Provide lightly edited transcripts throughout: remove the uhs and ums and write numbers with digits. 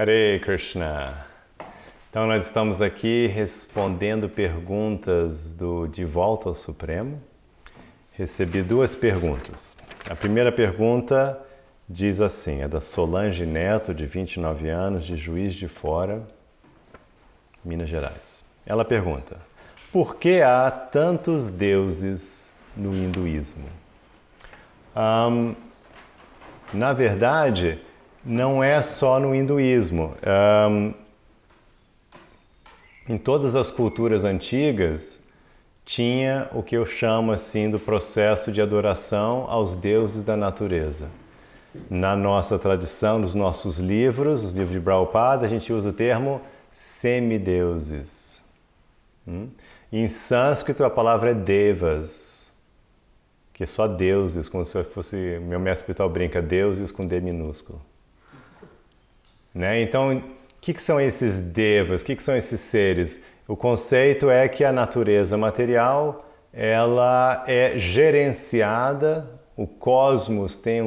Hare Krishna. Então nós estamos aqui respondendo perguntas De Volta ao Supremo. Recebi duas perguntas. A primeira pergunta diz assim, é da Solange Neto, de 29 anos, de Juiz de Fora, Minas Gerais. Ela pergunta, por que há tantos deuses no hinduísmo? Na verdade, não é só no hinduísmo. Em todas as culturas antigas, tinha o que eu chamo assim do processo de adoração aos deuses da natureza. Na nossa tradição, nos nossos livros, os livros de Prabhupada, a gente usa o termo semideuses. Em sânscrito, a palavra é devas, que é só deuses, como se fosse, meu mestre espiritual brinca, deuses com D minúsculo. Né? Então, o que são esses devas? O que são esses seres? O conceito é que a natureza material ela é gerenciada, o cosmos tem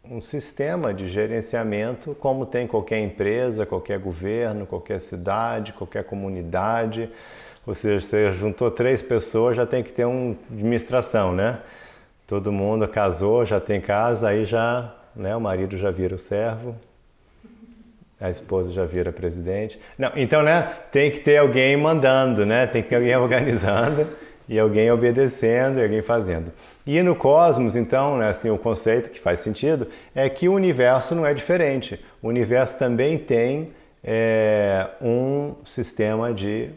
um sistema de gerenciamento, como tem qualquer empresa, qualquer governo, qualquer cidade, qualquer comunidade. Ou seja, você juntou 3 pessoas, já tem que ter uma administração, né? Todo mundo casou, já tem casa, aí já, né, o marido já vira o servo. A esposa já vira presidente. Não, então, né, tem que ter alguém mandando, né? Tem que ter alguém organizando e alguém obedecendo e alguém fazendo. E no cosmos, então, né, assim, o conceito que faz sentido é que o universo não é diferente. O universo também tem um sistema de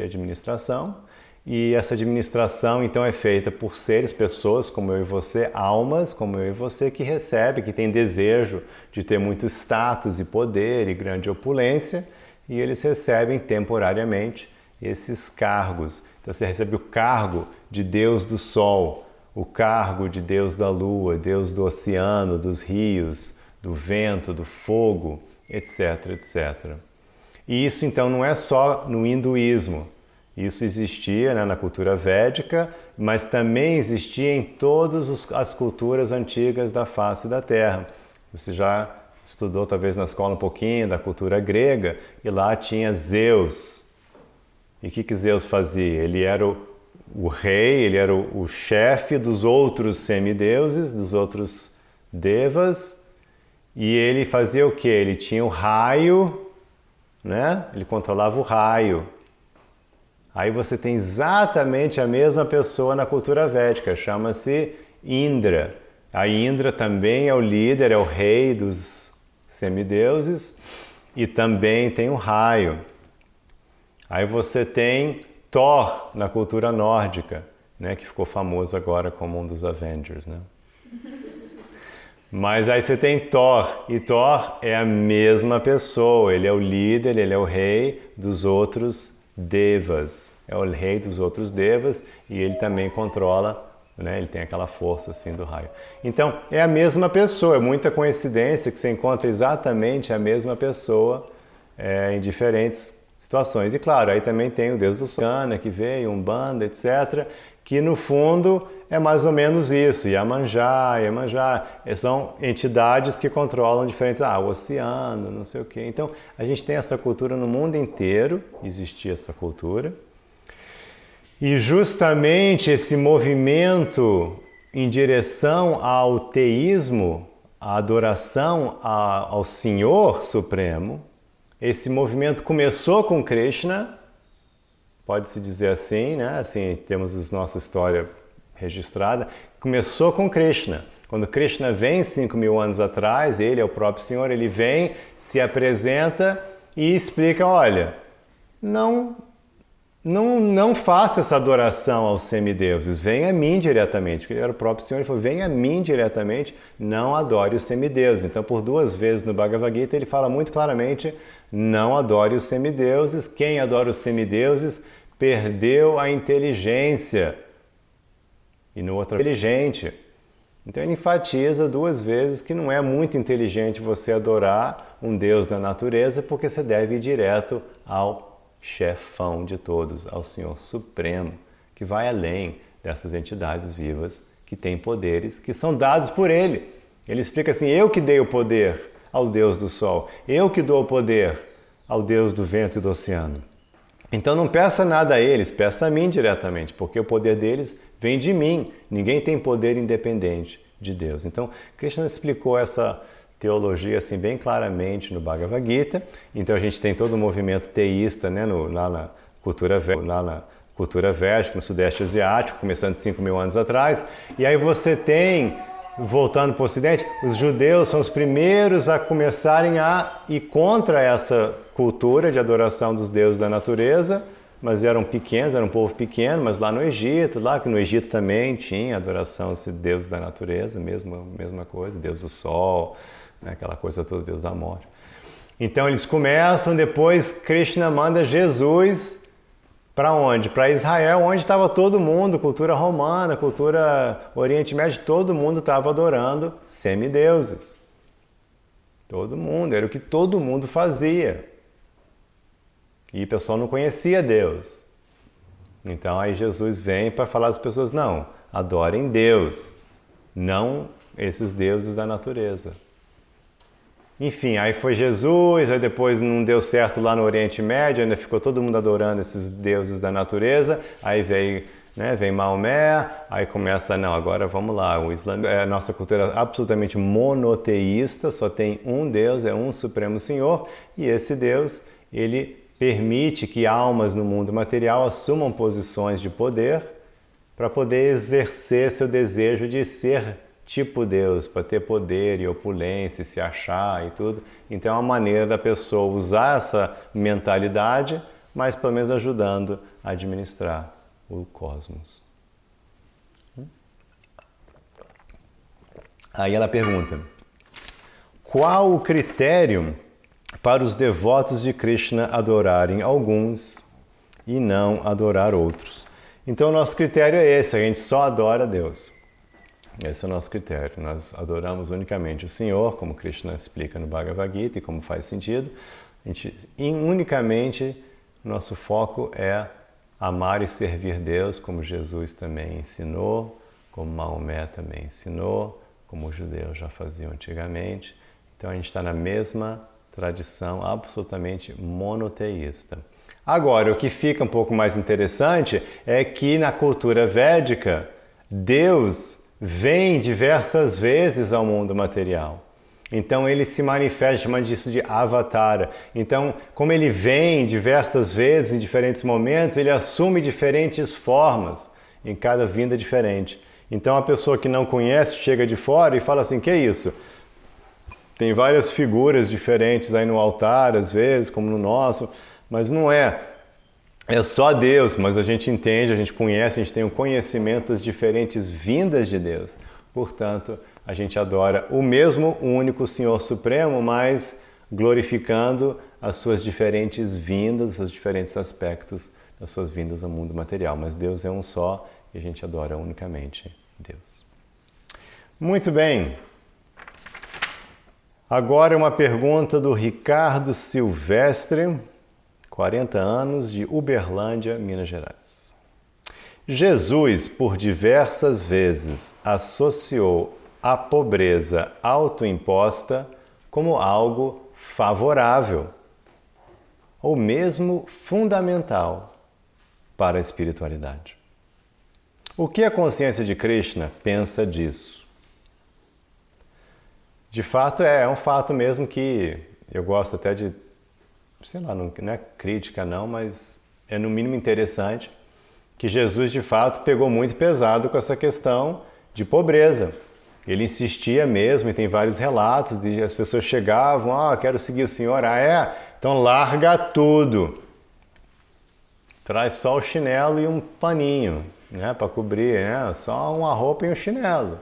administração. E essa administração, então, é feita por seres, pessoas como eu e você, almas como eu e você, que recebem, que têm desejo de ter muito status e poder e grande opulência, e eles recebem temporariamente esses cargos. Então, você recebe o cargo de Deus do Sol, o cargo de Deus da Lua, Deus do oceano, dos rios, do vento, do fogo, etc, etc. E isso, então, não é só no hinduísmo. Isso existia, né, na cultura védica, mas também existia em todas as culturas antigas da face da Terra. Você já estudou talvez na escola um pouquinho da cultura grega, e lá tinha Zeus. E o que Zeus fazia? Ele era o rei, ele era o chefe dos outros semideuses, dos outros devas, e ele fazia o quê? Ele tinha o raio, né? Ele controlava o raio. Aí você tem exatamente a mesma pessoa na cultura védica, chama-se Indra. A Indra também é o líder, é o rei dos semideuses e também tem o raio. Aí você tem Thor na cultura nórdica, né, que ficou famoso agora como um dos Avengers, né? Mas aí você tem Thor, e Thor é a mesma pessoa, ele é o líder, ele é o rei dos outros devas, é o rei dos outros devas e ele também controla, né, ele tem aquela força assim do raio. Então é a mesma pessoa, é muita coincidência que você encontra exatamente a mesma pessoa em diferentes situações. E claro, aí também tem o Deus do Sol, que veio, Umbanda, etc., que no fundo é mais ou menos isso, Iemanjá, são entidades que controlam diferentes, o oceano, não sei o quê. Então, a gente tem essa cultura no mundo inteiro, existia essa cultura, e justamente esse movimento em direção ao teísmo, à adoração ao Senhor Supremo, esse movimento começou com Krishna, pode-se dizer assim, né? Assim, temos a nossa história registrada, começou com Krishna. Quando Krishna vem 5.000 anos atrás, ele é o próprio Senhor, ele vem, se apresenta e explica, olha, não faça essa adoração aos semideuses, venha a mim diretamente, porque ele era o próprio Senhor, ele falou, venha a mim diretamente, não adore os semideuses. Então, por 2 vezes no Bhagavad Gita, ele fala muito claramente, não adore os semideuses, quem adora os semideuses perdeu a inteligência, e no outro, inteligente. Então, ele enfatiza 2 vezes que não é muito inteligente você adorar um Deus da natureza, porque você deve ir direto ao chefão de todos, ao Senhor Supremo, que vai além dessas entidades vivas que têm poderes que são dados por Ele. Ele explica assim, eu que dei o poder ao Deus do sol. Eu que dou o poder ao Deus do vento e do oceano. Então não peça nada a eles, peça a mim diretamente, porque o poder deles vem de mim. Ninguém tem poder independente de Deus. Então, Krishna explicou essa teologia assim bem claramente no Bhagavad Gita. Então a gente tem todo o movimento teísta, né, lá na cultura védica, no Sudeste Asiático, começando 5.000 anos atrás. E aí você tem, voltando para o Ocidente, os judeus são os primeiros a começarem a ir contra essa cultura de adoração dos deuses da natureza, mas eram pequenos, era um povo pequeno, mas lá no Egito, que no Egito também tinha adoração aos deuses da natureza, mesma coisa, Deus do Sol, né, aquela coisa toda, Deus da morte. Então eles começam, depois Krishna manda Jesus para onde? Para Israel, onde estava todo mundo, cultura romana, cultura Oriente Médio, todo mundo estava adorando semideuses. Todo mundo, era o que todo mundo fazia. E o pessoal não conhecia Deus. Então aí Jesus vem para falar às pessoas, não, adorem Deus, não esses deuses da natureza. Enfim, aí foi Jesus, aí depois não deu certo lá no Oriente Médio, ainda ficou todo mundo adorando esses deuses da natureza, aí vem Maomé, aí começa, não, agora vamos lá, a nossa cultura é absolutamente monoteísta, só tem um Deus, é um Supremo Senhor, e esse Deus, ele permite que almas no mundo material assumam posições de poder para poder exercer seu desejo de ser tipo Deus, para ter poder e opulência, se achar e tudo. Então é uma maneira da pessoa usar essa mentalidade, mas pelo menos ajudando a administrar o cosmos. Aí ela pergunta, qual o critério para os devotos de Krishna adorarem alguns e não adorar outros? Então o nosso critério é esse, a gente só adora Deus. Esse é o nosso critério. Nós adoramos unicamente o Senhor, como Krishna explica no Bhagavad Gita e como faz sentido. Unicamente, nosso foco é amar e servir Deus, como Jesus também ensinou, como Maomé também ensinou, como os judeus já faziam antigamente. Então a gente está na mesma tradição absolutamente monoteísta. Agora, o que fica um pouco mais interessante é que na cultura védica, Deus vem diversas vezes ao mundo material. Então ele se manifesta, chamando disso de avatara. Então, como ele vem diversas vezes, em diferentes momentos, ele assume diferentes formas, em cada vinda diferente. Então a pessoa que não conhece chega de fora e fala assim, que é isso? Tem várias figuras diferentes aí no altar, às vezes, como no nosso, mas não é. É só Deus, mas a gente entende, a gente conhece, a gente tem um conhecimento das diferentes vindas de Deus. Portanto, a gente adora o mesmo, o único Senhor Supremo, mas glorificando as suas diferentes vindas, os seus diferentes aspectos das suas vindas ao mundo material. Mas Deus é um só e a gente adora unicamente Deus. Muito bem. Agora uma pergunta do Ricardo Silvestre, 40 anos, de Uberlândia, Minas Gerais. Jesus, por diversas vezes, associou a pobreza autoimposta como algo favorável, ou mesmo fundamental para a espiritualidade. O que a consciência de Krishna pensa disso? De fato, é um fato mesmo que eu gosto até de, sei lá, não é crítica não, mas é no mínimo interessante que Jesus de fato pegou muito pesado com essa questão de pobreza. Ele insistia mesmo, e tem vários relatos de as pessoas chegavam, quero seguir o Senhor, então larga tudo. Traz só o chinelo e um paninho, né, para cobrir, né, só uma roupa e um chinelo.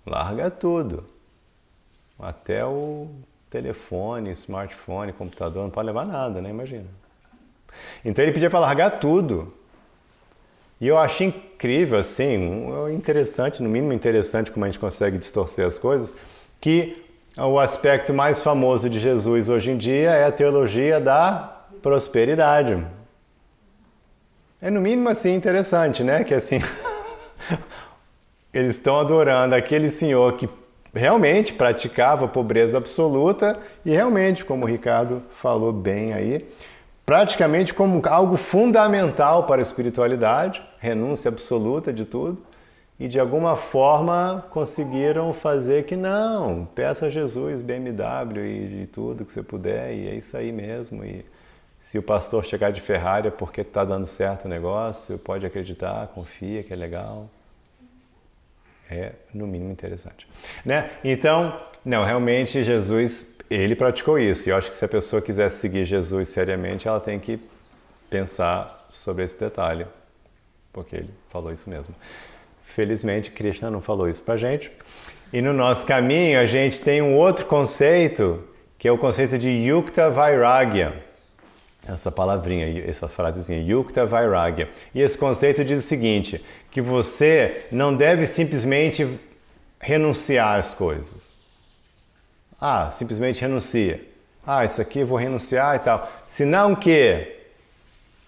Larga tudo. Até o telefone, smartphone, computador, não pode levar nada, né? Imagina. Então ele pedia para largar tudo. E eu achei incrível, assim, interessante, no mínimo interessante como a gente consegue distorcer as coisas, que o aspecto mais famoso de Jesus hoje em dia é a teologia da prosperidade. É no mínimo assim interessante, né? Que assim, eles estão adorando aquele senhor que realmente praticava pobreza absoluta e realmente, como o Ricardo falou bem aí, praticamente como algo fundamental para a espiritualidade, renúncia absoluta de tudo, e de alguma forma conseguiram fazer que não, peça a Jesus BMW e tudo que você puder, e é isso aí mesmo. E se o pastor chegar de Ferrari é porque está dando certo o negócio, pode acreditar, confia que é legal. É, no mínimo, interessante. Né? Então, não, realmente Jesus, ele praticou isso. E eu acho que se a pessoa quiser seguir Jesus seriamente, ela tem que pensar sobre esse detalhe, porque ele falou isso mesmo. Felizmente, Krishna não falou isso pra gente. E no nosso caminho, a gente tem um outro conceito, que é o conceito de Yukta Vairagya. Essa palavrinha, essa frasezinha, Yukta Vairagya. E esse conceito diz o seguinte, que você não deve simplesmente renunciar às coisas. Ah, simplesmente renuncia. Ah, isso aqui eu vou renunciar e tal. Senão que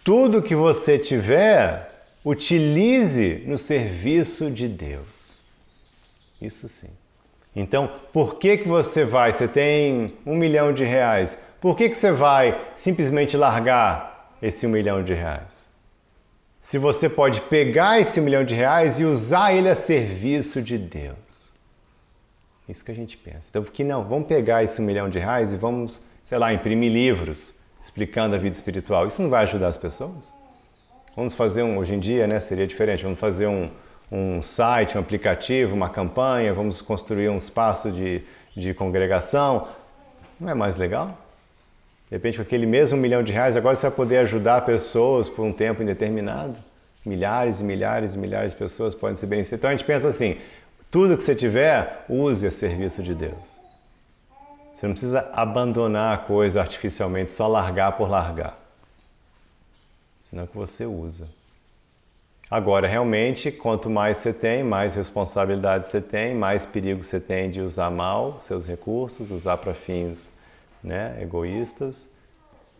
tudo que você tiver, utilize no serviço de Deus. Isso sim. Então, por que você vai? Você tem R$1 milhão. Por que você vai simplesmente largar esse R$1 milhão? Se você pode pegar esse R$1 milhão e usar ele a serviço de Deus. Isso que a gente pensa. Então, por que não? Vamos pegar esse R$1 milhão e vamos, sei lá, imprimir livros explicando a vida espiritual. Isso não vai ajudar as pessoas? Vamos fazer hoje em dia, né, seria diferente, vamos fazer um site, um aplicativo, uma campanha, vamos construir um espaço de congregação. Não é mais legal? De repente, com aquele mesmo R$1 milhão, agora você vai poder ajudar pessoas por um tempo indeterminado. Milhares e milhares e milhares de pessoas podem se beneficiar. Então a gente pensa assim, tudo que você tiver, use a serviço de Deus. Você não precisa abandonar a coisa artificialmente, só largar por largar. Senão que você usa. Agora, realmente, quanto mais você tem, mais responsabilidade você tem, mais perigo você tem de usar mal seus recursos, usar para fins, né, egoístas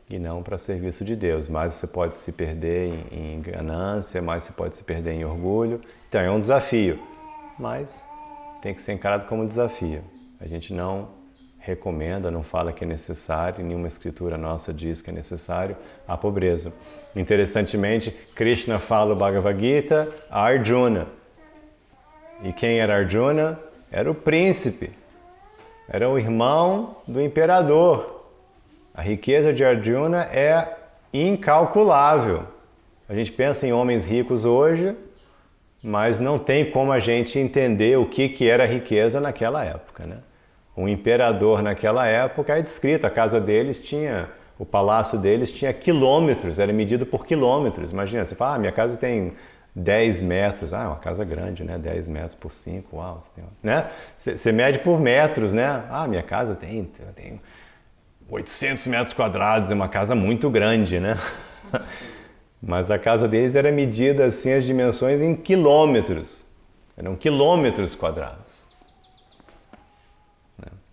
e não para serviço de Deus. Mais você pode se perder em ganância, mais você pode se perder em orgulho. Então, é um desafio, mas tem que ser encarado como desafio. A gente não recomenda, não fala que é necessário, nenhuma escritura nossa diz que é necessário a pobreza. Interessantemente, Krishna fala o Bhagavad Gita a Arjuna. E quem era Arjuna? Era o príncipe. Era o irmão do imperador. A riqueza de Arjuna é incalculável. A gente pensa em homens ricos hoje, mas não tem como a gente entender o que era riqueza naquela época, né? Um imperador naquela época é descrito, a casa deles tinha, o palácio deles tinha quilômetros, era medido por quilômetros. Imagina, você fala, minha casa tem 10 metros, uma casa grande, né? 10 metros por 5, uau, você tem, né? Você mede por metros, né? Minha casa tem 800 metros quadrados, é uma casa muito grande, né? Mas a casa deles era medida assim, as dimensões em quilômetros, eram quilômetros quadrados.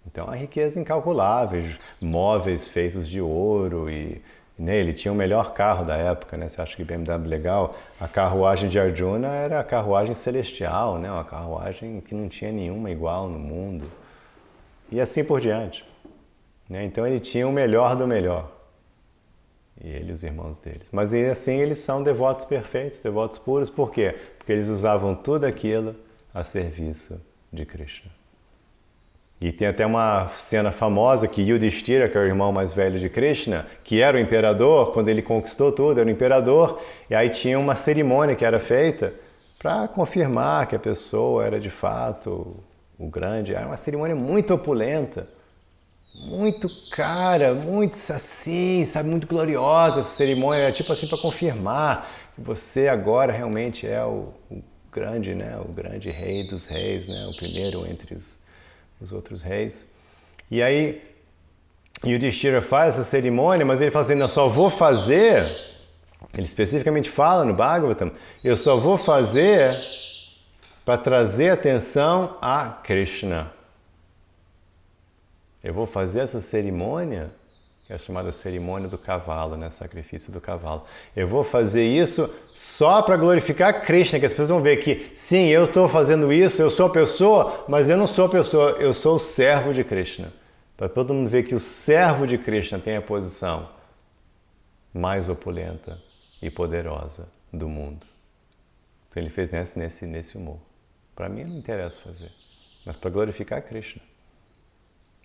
Então, a riqueza incalculável, móveis feitos de ouro e né, ele tinha o melhor carro da época, né? Você acha que BMW legal? A carruagem de Arjuna era a carruagem celestial, né? Uma carruagem que não tinha nenhuma igual no mundo. E assim por diante. Né? Então, ele tinha o melhor do melhor. E ele e os irmãos deles. Mas assim, eles são devotos perfeitos, devotos puros. Por quê? Porque eles usavam tudo aquilo a serviço de Krishna. E tem até uma cena famosa que Yudhishthira, que é o irmão mais velho de Krishna, que era o imperador, quando ele conquistou tudo, era o imperador, e aí tinha uma cerimônia que era feita para confirmar que a pessoa era de fato o grande. Era uma cerimônia muito opulenta, muito cara, muito assim, sabe, muito gloriosa essa cerimônia, era tipo assim para confirmar que você agora realmente é o grande, né, o grande rei dos reis, né, o primeiro entre os outros reis. E aí Yudhishthira faz essa cerimônia, mas ele fala assim, eu só vou fazer, ele especificamente fala no Bhagavatam, eu só vou fazer para trazer atenção a Krishna. Eu vou fazer essa cerimônia que é a chamada cerimônia do cavalo, né? Sacrifício do cavalo. Eu vou fazer isso só para glorificar Krishna, que as pessoas vão ver que, sim, eu estou fazendo isso, eu sou a pessoa, mas eu não sou a pessoa, eu sou o servo de Krishna. Para todo mundo ver que o servo de Krishna tem a posição mais opulenta e poderosa do mundo. Então ele fez nesse humor. Para mim não interessa fazer, mas para glorificar Krishna.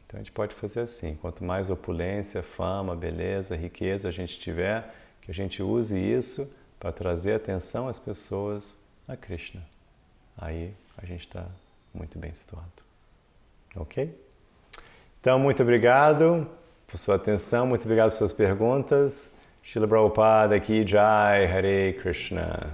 Então a gente pode fazer assim, quanto mais opulência, fama, beleza, riqueza a gente tiver, que a gente use isso para trazer atenção às pessoas a Krishna. Aí a gente está muito bem situado. Ok? Então, muito obrigado por sua atenção, muito obrigado por suas perguntas. Srila Prabhupada Ki Jai, Hare Krishna.